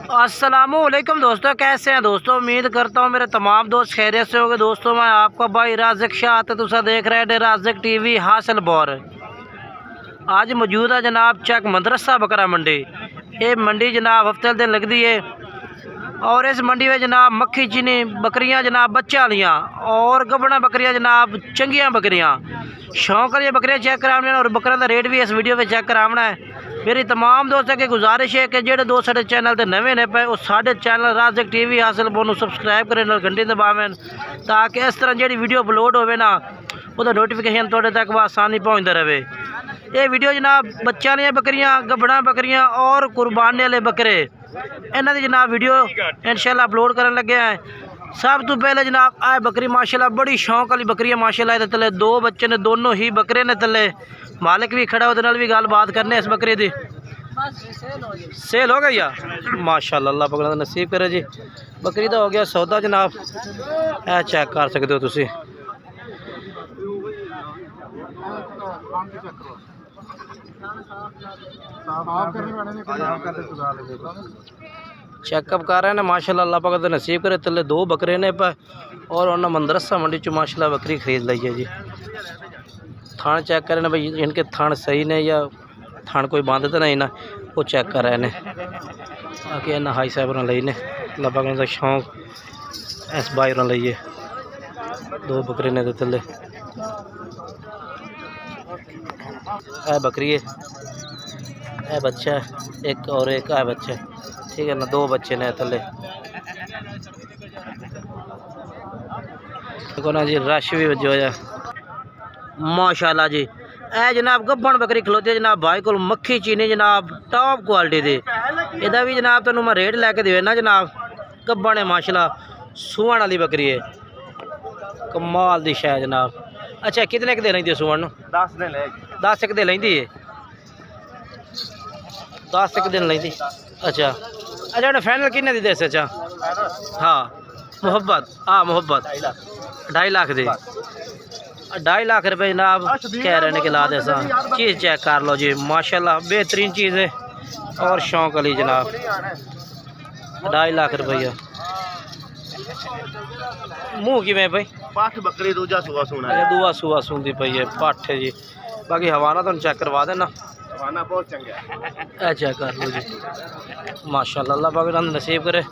अस्सलामुअलैकुम दोस्तों, कैसे हैं दोस्तों। उम्मीद करता हूँ मेरे तमाम दोस्त खैरियत से होंगे। दोस्तों मैं आपका भाई राज़िक शाह तुसा देख रहे हैं राज़िक टीवी हासिल बोर। आज मौजूद है जनाब चक मदरसा बकरा मंडी। ये मंडी जनाब हफ्ते दिन लगती है और इस मंडी में जनाब मक्खी चीनी बकरियां जनाब बच्चा वालियाँ और गबना बकरियां जनाब चंगियां बकरियां शौक वाली बकरियां चेक कराने और बकरियों का रेट भी इस वीडियो में चेक कराना है। मेरी तमाम दोस्तों की गुजारिश है कि जेडे दोस्त साढ़े चैनल पर नवे ने पे उस साढ़े चैनल राज़िक टीवी हासिल बोनू सबसक्राइब करें घंटी दबावें ताकि इस तरह जी वीडियो अपलोड होवे ना वो नोटिफिकेशन थोड़े तक आसानी पहुँचता रहे। ये वीडियो जनाब बच्चा वाली बकरियां गबड़ा बकरियां और कुर्बानी वाले बकरे इन्हों की जनाब वीडियो इंशाल्लाह अपलोड करने लगे हैं। सब तो पहले जनाब आए बकरी माशाल्लाह बड़ी शौक वाली बकरी है माशाल्लाह। तले दो बच्चे ने दोनों ही बकरे ने तले मालिक भी खड़ा वो भी गल बात करने इस बकरी की। सेल हो गई यार माशाल्लाह, अल्लाह पकड़ा नसीब करे जी। बकरी का हो गया सौदा जनाब, ए चेक कर सकते हो तुसी। चेकअप कर रहे हैं माशाल्लाह, अल्लाह पाक नसीब करे। तले दो बकरे ने पर और उन्होंने मदरसा मंडी चो माशाल्लाह बकरी खरीद ली है जी। थान चेक कर रहे हैं भाई इनके थान सही ने या थान कोई बंद तो नहीं ना, वो चेक कर रहे हैं। बाकी इन्हें हाई साहब ली ने अल्लाह पाक का शौक इस बाई लीए दो बकरे ने तले ए बकरी है ए बच्चा एक और एक है बच्चा, ठीक है ना। दो बच्चे ने थले देखो ना जी, रश भी वजो है माशाल्लाह जी। ए जनाब गब्बन बकरी खलोती है जनाब भाई को मक्खी चीनी जनाब टॉप क्वालिटी दी। इहदा भी जनाब तेन मैं रेट लैके देना जनाब। गब्बन है माशाल्लाह, सूहन वाली बकरी है कमाल दी शायद जनाब। अच्छा कितने दे लेंदी सूहन? 10 दिन 10 दे लेंदी है 10 दिन लेंदी। अच्छा अच्छा उन्हें फाइनल किन्ने दी दे? अच्छा हाँ मुहब्बत, हाँ मुहब्बत 2.5 लाख दी। 2.5 लाख रुपये जनाब कह रहे हैं कि ला दे। चीज़ चेक कर लो जी माशाल्लाह, बेहतरीन चीज़ है और शौक वाली जनाब। 2.5 लाख रुपया। मुँह कि भाई पाठ बकरी दूजा सुबह सुना है, दूआ सुबह सुनती पई है पठ है जी। बाकी हवाना तो चेक करवा देना, हवाना बहुत चंगा है चेक कर लो जी माशाल्लाह, अल्लाह पाक नसीब करे।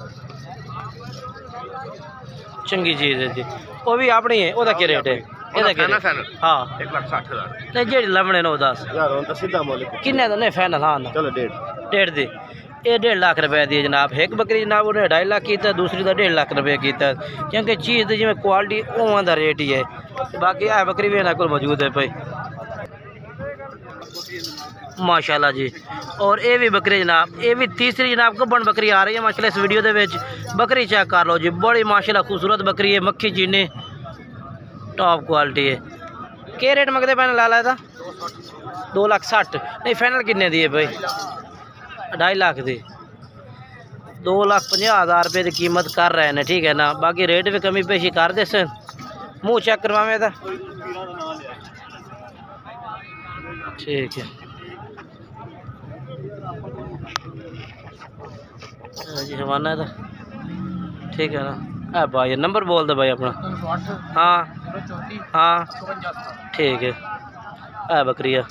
चंगी चीज़ है जी। वो भी अपनी है, वह क्या रेट है? हाँ 1,60,000 नहीं जी लमने नो 10 किन्ने नहीं फाइनल? हाँ चलो 1.5 दी। ये 1.5 लाख रुपए दी जनाब। एक बकरी जनाब उन्हें 2.5 लाख किया, दूसरी का 1.5 लाख रुपये किया, क्योंकि चीज़ की जिमें क्वालिटी उवें का रेट ही है। बाकी है बकरी भी इन्होंने को मौजूद है भाई माशाल्लाह जी। और ये भी बकरी जनाब, ये भी तीसरी जनाब गब्बन बकरी आ रही है माशाल्लाह इस वीडियो के विच। बकरी चेक कर लो जी, बड़ी माशाल्लाह खूबसूरत बकरी है, मक्खी चीनी टॉप क्वालिटी है। क्या रेट मंगते पैन ला ला था? 2,60,000 नहीं फाइनल किन्ने दी है भाई? 2.5 लाख दी। 2,50,000 रुपये की कीमत कर रहे हैं, ठीक है ना। बाकी रेट भी कमी पेशी कर दे सन। मुँह चेक करवावे था, ठीक है जी। हवाना था, ठीक है ना। है भाई नंबर बोल दे भाई अपना। हाँ हाँ ठीक है बकरिया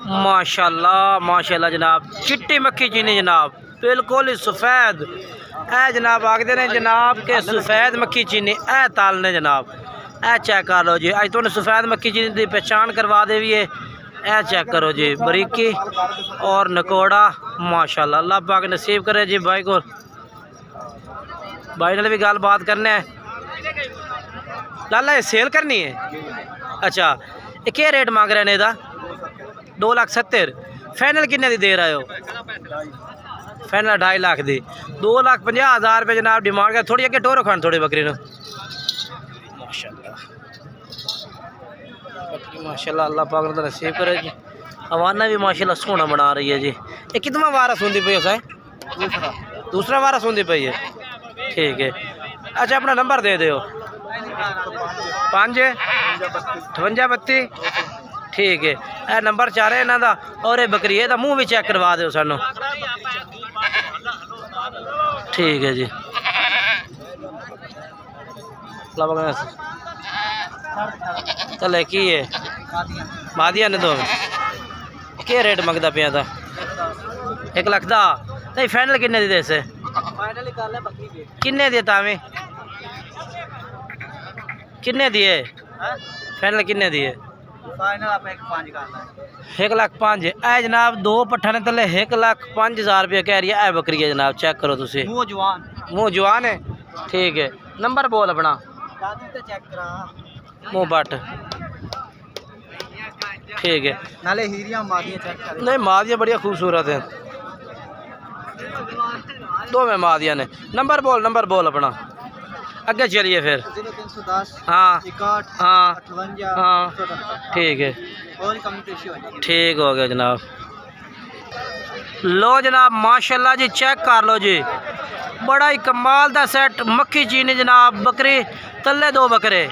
माशाल्लाह माशाल्लाह जनाब। चिट्टी मक्खी चीनी जनाब बिल्कुल ही सफ़ेद है जनाब। आखते हैं जनाब के सफ़ेद मक्खी चीनी ए ताल ने जनाब। ए चेक कर लो जी, अज तुमने सफ़ेद मक्खी चीनी की पहचान करवा दे भी है। ए चेक करो जी बरीकी और नकोड़ा माशाल्लाह, अल्लाह पाक नसीब करे जी। भाई को भाई ने भी गल बात करने है। लाला ये सेल करनी है? अच्छा ये क्या रेट मांग रहे हैं इहदा? 2,70,000 फाइनल किन्ने दी दे रहे हो? फाइनल 2.5 लाख दी। 2,50,000 रुपये जनाब डिमांड कर। थोड़ी अगे टोरो खान थोड़ी बकरी न माशाल्लाह बकरी माशाल्लाह, अल्लाह पाक ने नसीब करे जी। हवाना भी माशाल्लाह सोना बना रही है जी। ये कितना वारा सुनती पई है? दूसरा वारा सुनती पई है, ठीक है। अच्छा अपना नंबर दे दो। 5 58 32 ठीक है। ਇਹ ਨੰਬਰ 4 ਹੈ ਇਹਨਾਂ ਦਾ ਔਰ ਇਹ ਬੱਕਰੀ ਇਹਦਾ ਮੂੰਹ ਵੀ ਚੈੱਕ ਕਰਵਾ ਦਿਓ ਸਾਨੂੰ। ठीक है जी। चले की है मादिया ने दो के रेट मंगता पिया था 1 लाख दा नहीं फाइनल किन्ने दी दे किन्ने दिए तावे किन्ने दिए फाइनल किन्ने दिए 1 लाख 5 है जनाब। 2 पट्ठा ने तले 1,05,000 रुपया कह रही है बकरी है जनाब। चेक करो तुसी मुँह जवान है। ठीक है नंबर बोल अपना मुँह पट ठीक है नाले हीरिया मादिया चेक कर। नहीं मादिया बढ़िया खूबसूरत है दो में मादिया ने। नंबर बोल अपना अगे चलिए फिर 0310 हाँ 61 हाँ 58 हाँ 178 ठीक है और कम पेशी हो जाएगी। ठीक हो गया जनाब। लो जनाब माशाल्लाह जी चेक कर लो जी बड़ा ही कमाल दा सेट मक्खी चीनी जनाब बकरी तले 2 बकरे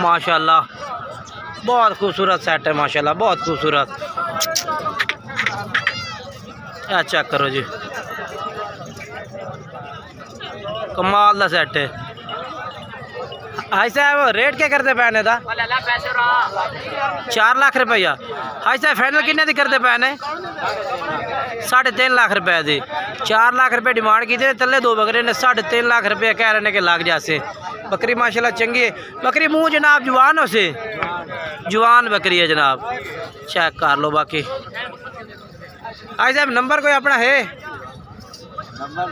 माशाल्लाह बहुत खूबसूरत सेट है माशाल्लाह बहुत खूबसूरत। चेक करो जी कमाल दा सेट है। हाई साहब रेट क्या करते पैने दा 4 लाख रुपया। हाई साहब फाइनल किन्ने दी करते पैने 3.5 लाख रुपए दी। 4 लाख रुपए डिमांड की थी तले 2 बकरे ने 3.5 लाख रुपये कह रहे हैं कि लाग जासे। बकरी माशाल्लाह चंगी है बकरी मुँह जनाब जवान हो से जवान बकरी है जनाब। चेक कर लो बाकी। हाई साहब नंबर कोई अपना है नंबर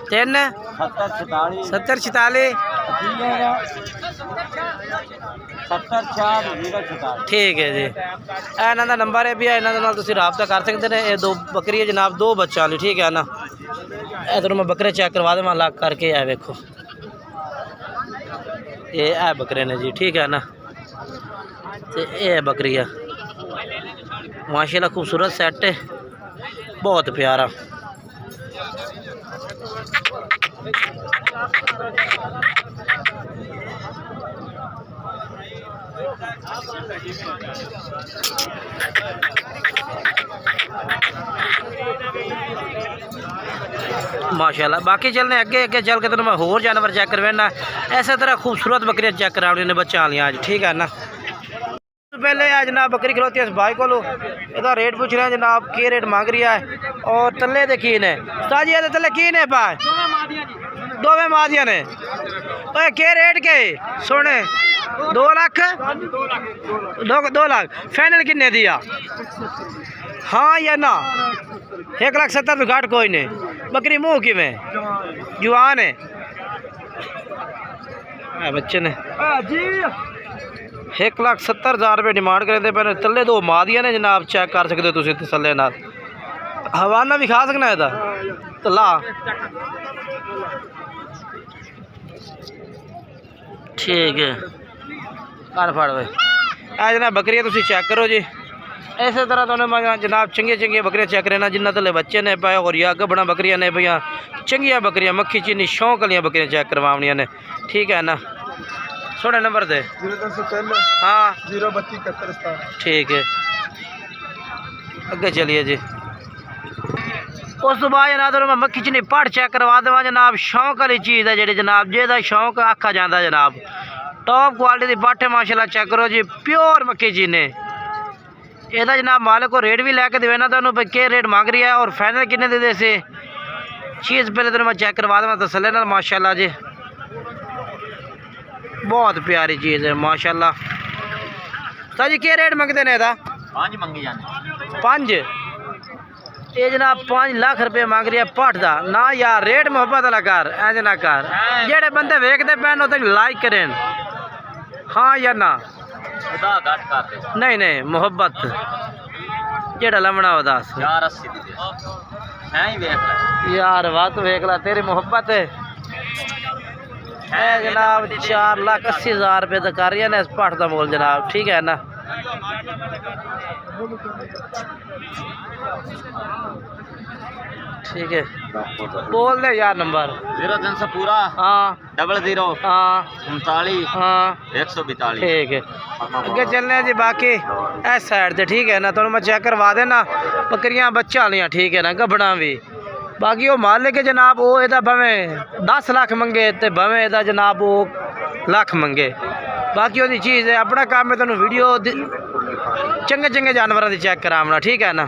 3 70 46 ठीक है जी। इन्हों का नंबर है भी इन्हों रबता कर सकते हैं। ये 2 बकरी है जनाब 2 बच्चा वाली ठीक है ना। इधर मैं बकरे चेक करवा दें लग करके है वेखो ये है बकरे ने जी ठीक है ना। तो ये बकरी है माशाल्लाह खूबसूरत सेट है बहुत प्यारा। माशाल्लाह बाकी चलने अगे चल के मैं होर जानवर चेक करवाना। इस तरह खूबसूरत बकरियां चेक करानी ने बच्चा वाली आज ठीक है ना। पहले है जनाब बकरी खलोती है इस भाई को इसका रेट पूछ रहे हैं जनाब के रेट मांग रही है और तले दे की ने साजी है तले की ने पाए 2 मादिया ने के रेट के सोने 2 लाख 2 लाख फाइनल किन्ने दिया हाँ या ना 1,70,000 तो घाट कोई नहीं। बकरी मुँह किमें जवान है बच्चे ने 1,70,000 रुपये डिमांड करते पे तले 2 मादिया ने जनाब। चेक कर सकते हो तुम तसले नाल हवाना भी खा सकना है तो ला ठीक है कर फड़ भाई जनाब बकरियां तुम चेक करो जी। इस तरह तो जनाब चंगी बकरियां चेक करना जिन्ना तले बच्चे ने पाए और या गबना बकरियां ने भैया चंगिया बकरियां मक्खी चीनी शौक वाली बकरियां चेक करवानियां ने ठीक है ना। थोड़ा नंबर दे 0310 हाँ 032 71 ठीक है अगे चलिए जी। उस तो बाद जनाब मैं मक्खी चीनी पट चेक करवा देव जनाब। शौक वाली चीज़ है जी जनाब जेदा शौक आखा जाता जनाब। टॉप क्वालिटी की पट है माशाल्लाह चेक करो जी प्योर मक्खी चीनी। यदा जनाब मालिक को रेट भी लैके देना तो के रेट मांग रही है और फाइनल किन्ने दे से चीज़ पहले तो मैं चेक करवा देव तसल्ले नाल माशाल्लाह जी बहुत प्यारी चीज़ है माशाल्लाह। सर जी क्या रेट मंगते हैं इहदा 5 मंगी जाने 5 ये जनाब 5 लाख रुपये मांग रही है पट का ना यार रेट मुहब्बत वाला कर ऐसे ना कर जेड़े बंदे वेखते पैन उसे लाइक करें हाँ या ना नहीं मुहब्बत जेड़ा लमना हो दस यार वाह तू वेख ला तेरी मुहब्बत है जनाब 4,80,000 रुपये तो कर रही है ना इस पट का मोल जनाब ठीक है ना। ठीक है, बोल दे यार नंबर। 0300 पूरा हाँ 00 हाँ 39 हाँ 142। ठीक है, अगे चलने जी। बाकी इस साइड से ठीक है ना, तुम मैं चेक करवा देना। बकरियां बच्चा वालियां ठीक है ना, गबड़ा भी। बाकी वो मालिक जनाब वो एदा भवें 10 लाख मंगे ते भवें एदा जनाब वो लाख मंगे। बाकी वो चीज़ है, अपना काम है तेन वीडियो चंगे चंगे जानवरों की चेक करावना, ठीक है ना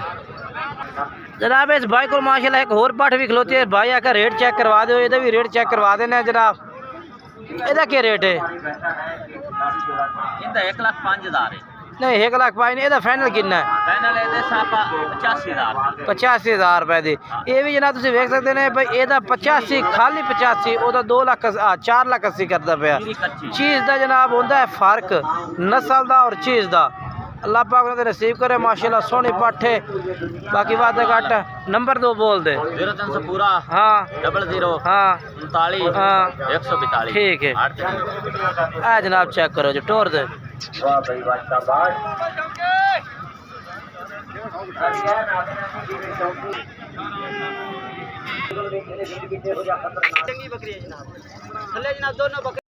जनाब। इस भाई को माशाल्लाह एक होर पट भी खलोती है। भाई आकर रेट चेक करवा दो, ये भी रेट चेक करवा देना जनाब। ਇਹਦਾ क्या रेट है? इनका 1,05,000 है। नहीं 1 लाख पाई नहीं, ਇਹਦਾ फाइनल कितना है? फाइनल है सापा 85,000 85,000 रुपए दी। ये भी जनाब तुम देख सकते हैं भाई, ਇਹਦਾ 85 खाली 85 ਉਹਦਾ 2 ਲੱਖ 4 ਲੱਖ 80 करता पाया। चीज़ का जनाब होता है फ़र्क नस्ल का और चीज़ का। अल्लाह पाक ने नसीब करे माशाल्लाह सोहनी पट्ठे। बाकी बात घट नंबर 2 बोल दे। 0300 पूरा हाँ 00 हाँ 39 हाँ 142। ठीक है, आ जनाब चेक करो जो टोर दे। चंगी बकरी है जनाब, जनाब दोनों बकरी।